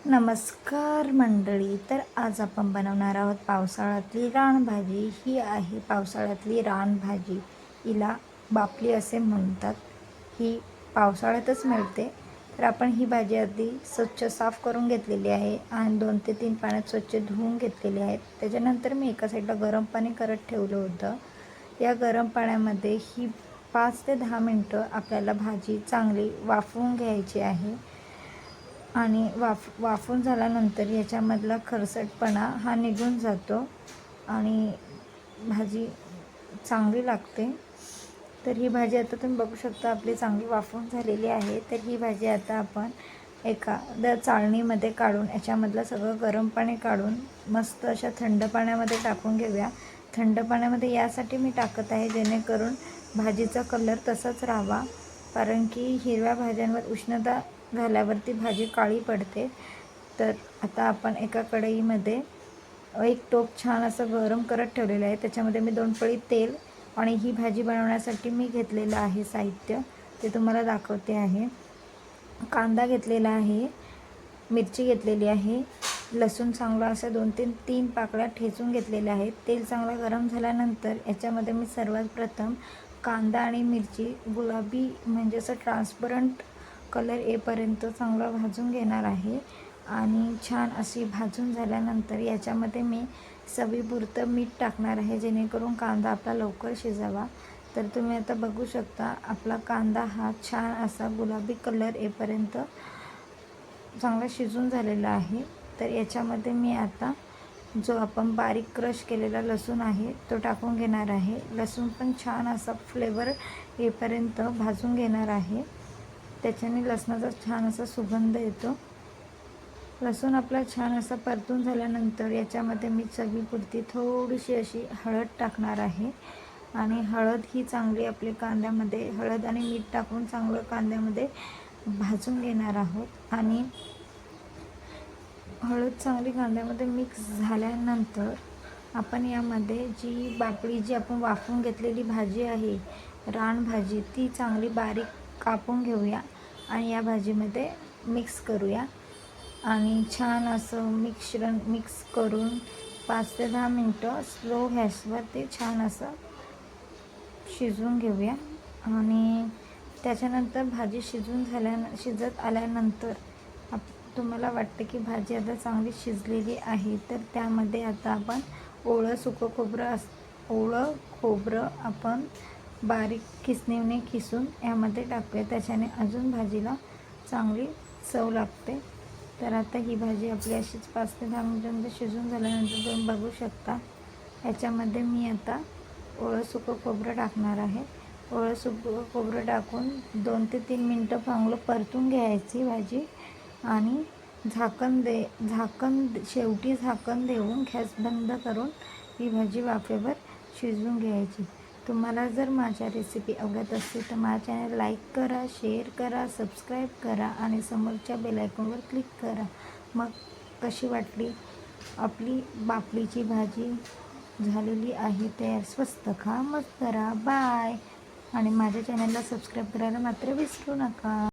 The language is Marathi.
नमस्कार मंडळी. तर आज आपण बनवणार आहोत पावसाळ्यातली रानभाजी. ही आहे पावसाळ्यातली रानभाजी. हिला बापली असे म्हणतात. ही पावसाळ्यातच मिळते. तर आपण ही भाजी आधी स्वच्छ साफ करून घेतलेली आहे आणि 2 ते 3 पाण्यात स्वच्छ धुवून घेतलेली आहेत. त्याच्यानंतर मी एका साईडला गरम पाणी करत ठेवलं होतं. या गरम पाण्यामध्ये ही 5 ते 10 मिनटं आपल्याला भाजी चांगली वाफवून घ्यायची आहे. आणि वाफून झाल्यानंतर याच्यामधला खरसटपणा हा निघून जातो आणि भाजी चांगली लागते. तर ही भाजी आता तुम्ही बघू शकता आपली चांगली वाफवून झालेली आहे. तर ही भाजी आता आपण एखाद्या चाळणीमध्ये काढून याच्यामधलं सगळं गरम पाणी काढून मस्त अशा थंड पाण्यामध्ये टाकून घेऊया. थंड पाण्यामध्ये यासाठी मी टाकत आहे जेणेकरून भाजीचा कलर तसाच राहावा, कारण की हिरव्या भाज्यांवर उष्णता झाल्यावरती भाजी काळी पडते. तर आता आपण एका कढईमध्ये एक टोप छान असं गरम करत ठेवलेलं आहे. त्याच्यामध्ये मी 2 पळी तेल आणि ही भाजी बनवण्यासाठी मी घेतलेलं आहे साहित्य ते तुम्हाला दाखवते आहे. कांदा घेतलेला आहे, मिरची घेतलेली आहे, लसूण चांगला असं 2 ते 3 पाकळ्या ठेचून घेतलेल्या आहेत. तेल चांगलं गरम झाल्यानंतर याच्यामध्ये मी सर्वात प्रथम कांदा आणि मिरची गुलाबी म्हणजे असं ट्रान्सपरंट कलर येईपर्यंत चांगलं भाजून घेणार आहे. आणि छान अशी भाजून झाल्यानंतर याच्यामध्ये मी चवीपुरतं मीठ टाकणार आहे जेणेकरून कांदा आपला लवकर शिजावा. तर तुम्ही आता बघू शकता आपला कांदा हा छान असा गुलाबी कलर येईपर्यंत चांगला शिजून झालेला आहे. तर याच्यामध्ये मी आता जो आपण बारीक क्रश केलेला लसूण आहे तो टाकून घेणार आहे. लसूण पण छान असा फ्लेवर येईपर्यंत भाजून घेणार आहे. त्याच्याने लसणाचा छान असा सुगंध येतो. लसूण आपला छान असा परतून झाल्यानंतर याच्यामध्ये मी चवीपुरती थोडीशी अशी हळद टाकणार आहे. आणि हळद ही चांगली आपली कांद्यामध्ये हळद आणि मीठ टाकून चांगलं कांद्यामध्ये भाजून घेणार आहोत. आणि हळद चांगली कांद्यामध्ये मिक्स झाल्यानंतर आपण यामध्ये जी आपण वाफवून घेतलेली भाजी आहे रानभाजी ती चांगली बारीक कापून घेऊया आणि या भाजीमध्ये मिक्स करूया. आणि छान असं मिक्स करून 5 ते 10 मिनटं स्लो गॅसवर ते छान असं शिजवून घेऊया. आणि त्याच्यानंतर भाजी शिजत आल्यानंतर तुम्हाला वाटतं की भाजी आता चांगली शिजलेली आहे, तर त्यामध्ये आता आपण ओलं खोबरं आपण बारीक खिसणीने खिसून यामध्ये टाकूया. त्याच्याने अजून भाजीला चांगली चव लागते. तर आता ही भाजी आपली अशीच 5 ते 10 मिनिटांमध्ये शिजून झाल्यानंतर तुम्ही बघू शकता याच्यामध्ये मी आता ओलं सुकं खोबरं टाकणार आहे. ओलं सुकं खोबरं टाकून 2 ते 3 मिनटं चांगलं परतून घ्यायची भाजी. आणि शेवटी झाकण देऊन गॅस बंद करून ही भाजी वाफेवर शिजवून घ्यायची. तुम्हाला जर माझ्या रेसिपी आवडत असतील तर माझ्या चॅनल लाईक करा, शेअर करा, सबस्क्राईब करा आणि समोरच्या बेल आयकॉनवर क्लिक करा. मग कशी वाटली आपली बापलीची भाजी झालेली आहे तयार. स्वस्त खा, मस्त करा. बाय. आणि माझ्या चॅनलला सबस्क्राईब करायला मात्र विसरू नका.